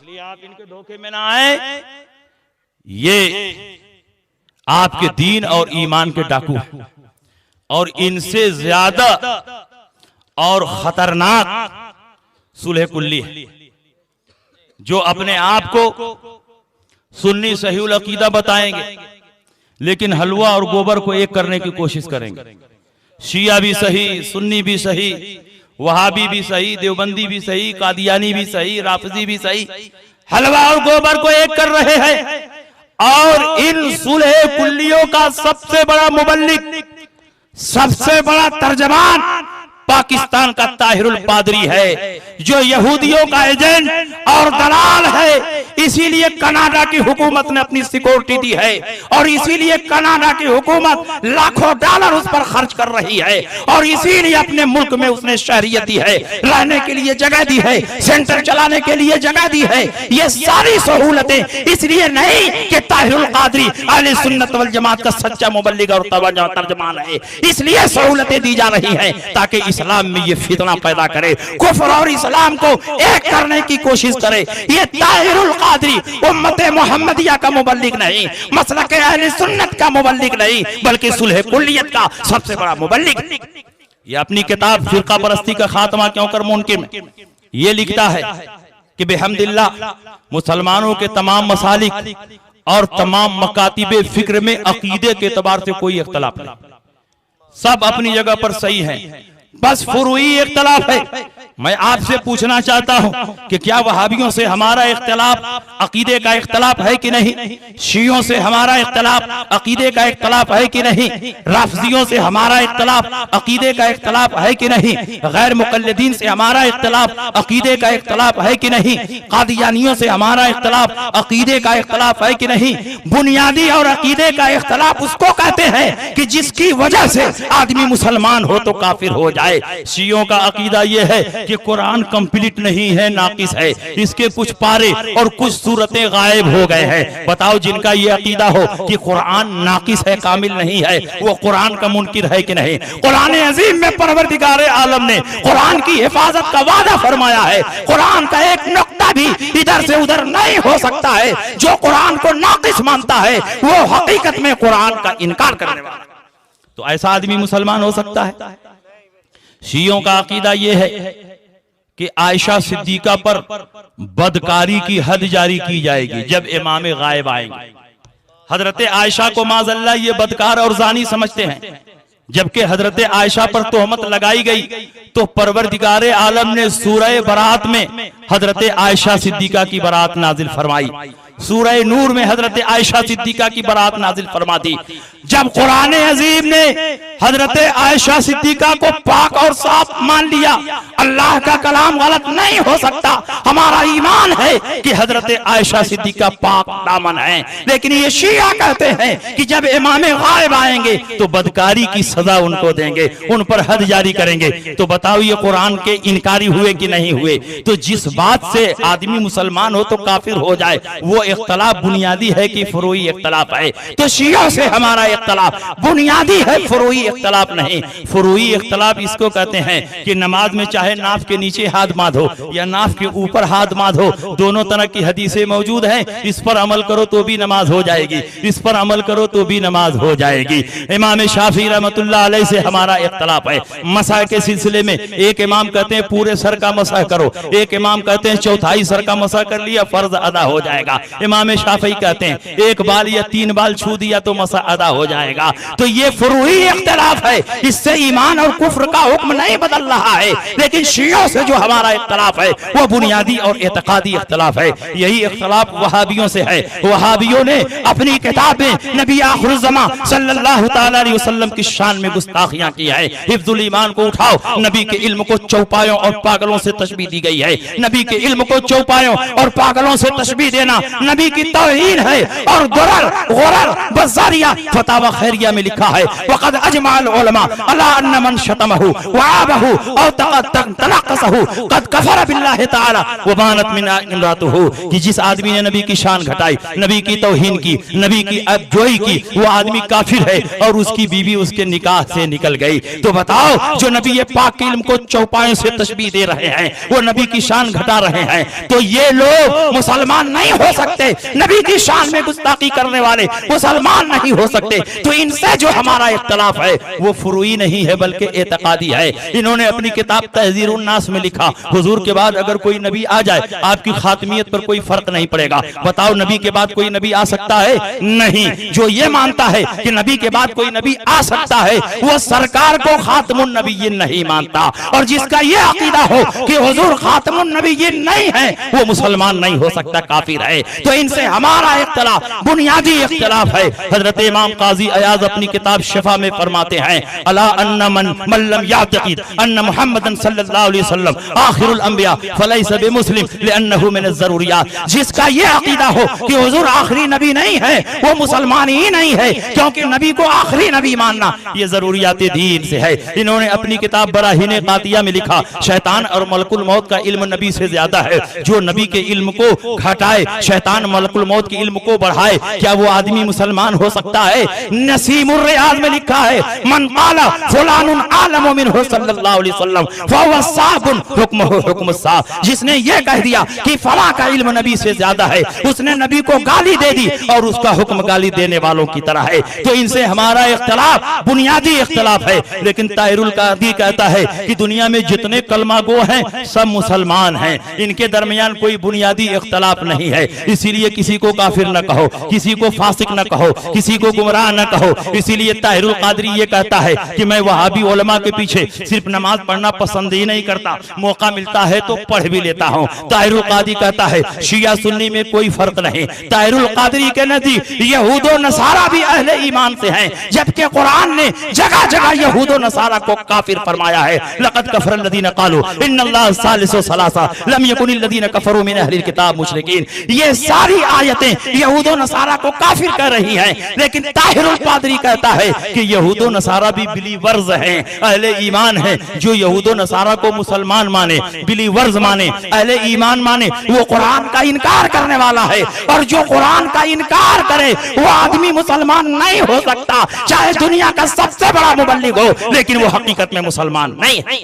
इसलिए आप इनके धोखे में ना आए। ये आपके दीन और ईमान के डाकू हैं और इनसे ज्यादा और खतरनाक सुलह कुल्ली है, जो अपने आप को सुन्नी सहीउल अकीदा बताएंगे लेकिन हलवा और गोबर को एक करने की कोशिश करेंगे। शिया भी सही, सुन्नी भी सही, वहाबी भी सही, देवबंदी भी सही, कादियानी भी सही, राफजी भी सही, हलवा और गोबर को एक कर रहे हैं। और इन सुलह कुल्लियों का सबसे बड़ा मुबल्लिग, सबसे बड़ा तर्जमान पाकिस्तान का ताहिरुल पादरी है, जो यहूदियों का एजेंट और दलाल है। इसीलिए कनाडा की हुकूमत ने अपनी सिक्योरिटी दी है और इसीलिए कनाडा की हुकूमत लाखों डॉलर उस पर खर्च कर रही है और इसीलिए अपने मुल्क में उसने शहरियत दी है, रहने के लिए जगह दी है, सेंटर चलाने के लिए जगह दी है। ये सारी सहूलतें इसलिए नहीं कि ताहिरुल कादरी अहले सुन्नत वल जमात का सच्चा मुबल्लिग और तर्जमान है, इसलिए सहूलतें दी जा रही हैं ताकि इस्लाम में ये फितना पैदा करे, कुफ्र और इस्लाम को एक करने की कोशिश करे। ये ताहिरुल कादरी उम्मत मोहम्मदिया का मुबल्लिग नहीं, मसलक अहले सुन्नत का मुबल्लिग नहीं, बल्कि सुलह कुल्लियत का सबसे बड़ा मुबल्लिग। ये अपनी किताब फिरका परस्ती का खात्मा क्यों कर मुमकिन में ये लिखता है कि बेहम्दिल्लाह मुसलमानों के तमाम मसालिक और तमाम मकातिबे फिक्र में अकीदे के एतबार से कोई इख्तलाफ नहीं, सब अपनी जगह पर सही है, बस फुरूई इख्तलाफ है। मैं आपसे पूछना चाहता हूं कि क्या वहाबियों से हमारा इख्तलाफ अकीदे का इख्तलाफ है कि नहीं, शियों से हमारा इख्तलाफ अकीदे का इख्तलाफ है कि नहीं, राफजियों से हमारा इख्तलाफ अकीदे का इख्तलाफ है कि नहीं, गैर मुकल्लिदीन से हमारा इख्तलाफ अकीदे का इख्तलाफ है कि नहीं, कादियानियों से हमारा इख्तलाफ अकीदे का इख्तलाफ है कि नहीं। बुनियादी और अकीदे का इख्तलाफ उसको कहते हैं कि जिसकी वजह से आदमी मुसलमान हो तो काफिर हो जाए। शियों का अकीदा यह है कि कुरान कंप्लीट नहीं है, नाकिस है, इसके कुछ पारे और कुछ सूरतें गायब हो गए हैं। बताओ जिनका ये अकीदा हो कि कुरान नाकिस है, कामिल नहीं है, वो कुरान का मुनकिर है कि नहीं। कुरान अजीम में परवरदिगार आलम ने कुरान की हिफाजत का वादा फरमाया है, कुरान का एक नुक्ता भी इधर से उधर नहीं हो सकता है। जो कुरान को नाकिस मानता है वो हकीकत में कुरान का इनकार करने वाला। तो ऐसा आदमी मुसलमान हो सकता है। शियों का अकीदा यह है कि आयशा सिद्दीका पर बदकारी की हद जारी की जाएगी जब इमाम गायब आएंगे। हजरत आयशा को माज़अल्लाह ये बदकार और जानी समझते हैं, जबकि हजरत आयशा पर तोहमत लगाई गई तो परवरदिगार आलम ने सूरह बरात में हजरत आयशा सिद्दीका की बरात नाजिल फरमाई, सूरह नूर में हजरत आयशा सिद्दीका की बरात नाजिल फरमा दी। जब कुरान अजीम ने हजरत आयशा सिद्दीका को पाक और साफ मान लिया, अल्लाह का कलाम गलत नहीं हो सकता, हमारा ईमान है कि हजरत आयशा सिद्दीका पाक दामन है। लेकिन ये शिया कहते हैं कि जब इमाम गायब आएंगे तो बदकारी की सजा उनको देंगे, उन पर हद जारी करेंगे। तो बताओ ये कुरान के इनकारी हुए कि नहीं हुए। तो जिस बात से आदमी मुसलमान हो तो काफिर हो जाए, वो इख्तलाफ बुनियादी है कि फुरूई इख्तलाफ है। तो शियों से हमारा इख्तलाफ बुनियादी है, फुरूई इख्तलाफ नहीं। फुरूई इख्तलाफ इसको कहते हैं कि नमाज में चाहे नाफ के नीचे हाथ बांधो या नाफ के ऊपर हाथ बांधो, दोनों तरह की हदीसें मौजूद हैं, इस पर अमल करो तो भी नमाज हो जाएगी, इस पर अमल करो तो भी नमाज हो जाएगी। इमाम शाफी रहमतुल्लाह अलैह से हमारा इख्तलाफ है मसा के सिलसिले में। एक इमाम कहते हैं पूरे सर का मसा करो, एक इमाम कहते हैं चौथाई सर का मसा कर लिया फर्ज अदा हो जाएगा। इमाम शाफी कहते हैं एक बाल या 3 बाल छू दिया तो मसा अदा हो जाएगा। तो ये फुरूई इख्तलाफ है, इससे ईमान और कुफ्र का हुक्म नहीं बदल रहा है। लेकिन शियों से जो हमारा इख्तलाफ है वो बुनियादी और एतकादी इख्तलाफ है। यही इख्तलाफ वहाबियों से है। वहाबियों ने अपनी किताब में नबी आखिरुज़्ज़मा सल्लल्लाहु तआला अलैहि वसल्लम की शान में गुस्ताखियां की है। हिफ्जुल ईमान को उठाओ, नबी के इल्म को चौपायों और पागलों से तशबीह दी गई है। नबी के इल्म को चौपायों और पागलों से तशबीह देना नबी की तौहीन है। और दुरर गुरर बज़ारिया फतावा खैरिया में लिखा है वक़द अजमाल उलमा अला अन्ना मन शतमहु वआबहु औ तनक़सहु क़द कफ़र बिल्लाहि तआला व बानत इमरातुहु, कि जिस आदमी ने नबी की शान घटाई, नबी की तौहीन की, नबी की अबजोई की, वो आदमी काफिर है और उसकी बीवी उसके निकाह से निकल गई। तो बताओ, जो नबी ये पाक के इल्म को चौपाए से तशबीह दे रहे हैं, वो नबी की शान घटा रहे हैं, तो ये लोग मुसलमान नहीं हो सकते। नबी की शान में गुस्ताखी करने वाले मुसलमान नहीं हो सकते। तो इनसे जो हमारा इख्तलाफ है वो फुरूई नहीं है बल्कि एतकादी है। इन्होंने अपनी किताब तहज़ीरुन नास में लिखा, हुजूर के बाद अगर कोई नबी आ जाए आपकी खातमियत पर कोई फर्क नहीं पड़ेगा। बताओ, नबी के बाद कोई नबी आ सकता है? नहीं। जो ये मानता है कि नबी के बाद कोई नबी आ सकता है वो सरकार को खातमुन नबीय्यीन नहीं मानता, और जिसका ये अकीदा हो कि हुजूर खातमुन नबीय्यीन नहीं है वो मुसलमान नहीं हो सकता, काफिर है। तो इनसे हमारा इख्तिलाफ बुनियादी इख्तिलाफ है। हजरत इमाम काजी अयाज अपनी किताब शिफा में फरमाते हैं, अला अन्ना मन मल्लम यातकीद अन्ना मुहम्मदन सल्लल्लाहु अलैहि वसल्लम आखिरुल अंबिया फलैसा बिमुस्लिम लिअन्नहु मिन ज़रूरियात। जिसका ये अकीदा हो कि हुजूर आखिरी नबी नहीं है वो मुसलमान ही नहीं है, क्योंकि नबी को आखिरी नबी मानना ये जरूरियात दीन से है। इन्होंने अपनी किताब बराहीन कातिया में लिखा, शैतान और मलकुल मौत का इल्म नबी से ज्यादा है। जो नबी के इल्म को घटाए, शैतान मलकुल मौत के इल्म को बढ़ाए, क्या वो आदमी मुसलमान हो सकता है? नसीमुर रियाज में लिखा है, मन काला फुलानुन आलमु मिनहु सल्लल्लाहु अलैहि वसल्लम फहुव साबुन हुक्मुहु हुक्मुस सा। जिसने ये कह दिया कि फला का इल्म नबी से ज्यादा है, उसने नबी को गाली दे दी और उसका हुक्म गाली देने वालों की तरह है। तो इनसे हमारा इख्तिलाफ बुनियादी इख्तिलाफ है। लेकिन ताहिरुल कादी कहता है कि दुनिया में जितने कलमा गो हैं सब मुसलमान हैं, इनके दरमियान कोई बुनियादी इख्तिलाफ नहीं है। इसीलिए किसी को काफिर न कहो, किसी को फासिक न कहो, किसी को गुमराह न कहो। इसीलिए ताहिरुल कादरी ये कहता है कि मैं वहाबी उलमा के पीछे सिर्फ नमाज पढ़ना पसंद ही नहीं करता, मौका मिलता है तो पढ़ भी लेता हूँ। ताहिरुल कादी कहता है शिया सुन्नी में कोई फर्क नहीं। ताहिरुल कादरी के नजदीक यहूदो नसारा भी अहले ईमान से हैं, जबकि कुरान ने जगह जगह यहूदो नसारा को काफिर फरमाया है। लक़द कफ़र अल्लज़ीना क़ालू इन्नल्लाह सालिसु सलासा लम यकुनिल लज़ीना कफ़रू मिन अहलिल किताब मुशरिकीन। ये सारी आयतें यहूदो नसारा को काफिर कह रही हैं, लेकिन ताहिरुल कादरी कहता है कि यहूदो नसारा भी बिलीवर्स हैं, अहले ईमान हैं। जो यहूदो नसारा को मुसलमान माने, बिलीवर्स माने, अहले ईमान माने, वो कुरान का इनकार करने वाला है। और जो कुरान का इनकार करे वो आदमी मुसलमान नहीं हो सकता, चाहे दुनिया का सबसे बड़ा मुबल्लिग हो, लेकिन वो हकीकत में मुसलमान नहीं है।